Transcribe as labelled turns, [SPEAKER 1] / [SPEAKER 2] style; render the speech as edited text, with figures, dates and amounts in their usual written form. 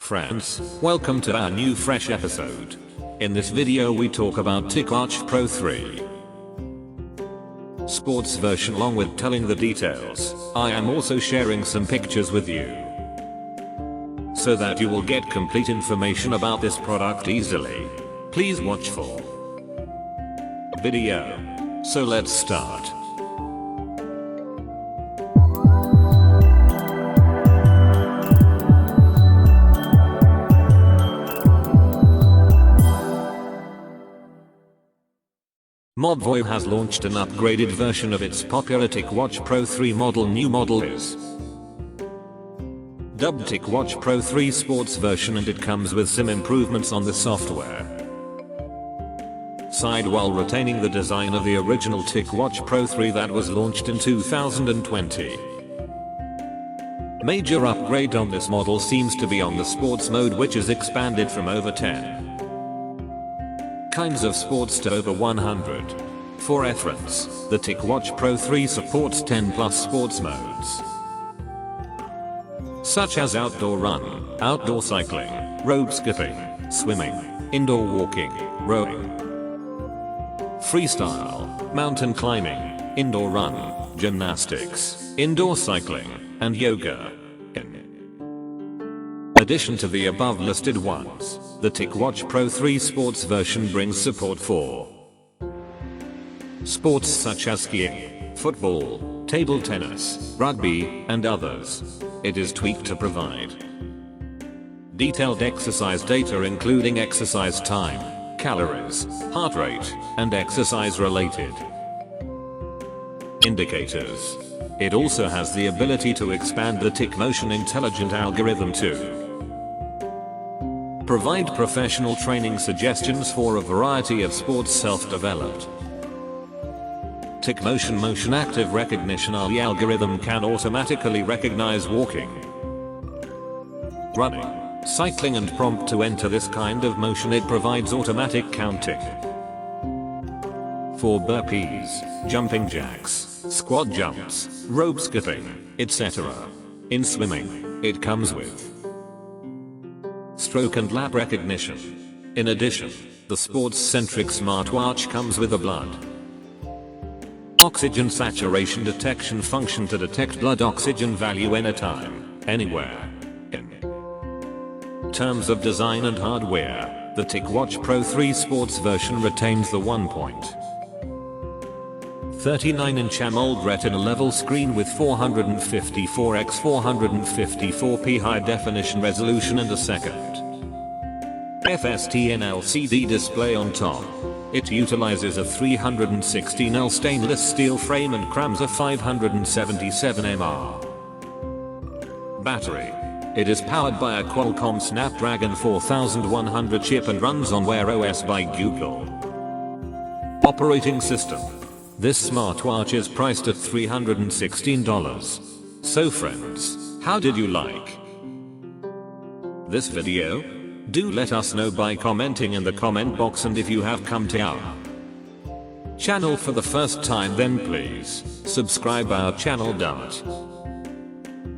[SPEAKER 1] Friends, welcome to our new fresh episode. In this video we talk about Ticwatch Pro 3 sports version along with telling the details. I am also sharing some pictures with you so that you will get complete information about this product easily. Please watch full video. So let's start. Mobvoi has launched an upgraded version of its popular Ticwatch Pro 3 model. New model is dubbed Ticwatch Pro 3 Sports version, and it comes with some improvements on the software side while retaining the design of the original Ticwatch Pro 3 that was launched in 2020. Major upgrade on this model seems to be on the sports mode, which is expanded from over 10 kinds of sports to over 100. For reference, the Ticwatch Pro 3 supports 10 plus sports modes, such as outdoor run, outdoor cycling, rope skipping, swimming, indoor walking, rowing, freestyle, mountain climbing, indoor run, gymnastics, indoor cycling, and yoga. In addition to the above listed ones, the Ticwatch Pro 3 Sports version brings support for sports such as skiing, football, table tennis, rugby, and others. It is tweaked to provide detailed exercise data including exercise time, calories, heart rate, and exercise related indicators. It also has the ability to expand the TicMotion intelligent algorithm to provide professional training suggestions for a variety of sports self-developed. TicMotion motion active recognition. The algorithm can automatically recognize walking, running, cycling, and prompt to enter this kind of motion. It provides automatic counting for burpees, jumping jacks, squat jumps, rope skipping, etc. In swimming, it comes with stroke and lap recognition. In addition, the sports-centric smartwatch comes with a blood oxygen saturation detection function to detect blood oxygen value anytime, anywhere. In terms of design and hardware, the Ticwatch Pro 3 Sports version retains the 1.39-inch AMOLED Retina level screen with 454x454p high definition resolution and a second FSTN LCD display on top. It utilizes a 316L stainless steel frame and crams a 577 mAh battery. It is powered by a Qualcomm Snapdragon 4100 chip and runs on Wear OS by Google operating system. This smartwatch is priced at $316. So friends, how did you like this video? Do let us know by commenting in the comment box, and if you have come to our channel for the first time, then please subscribe our channel.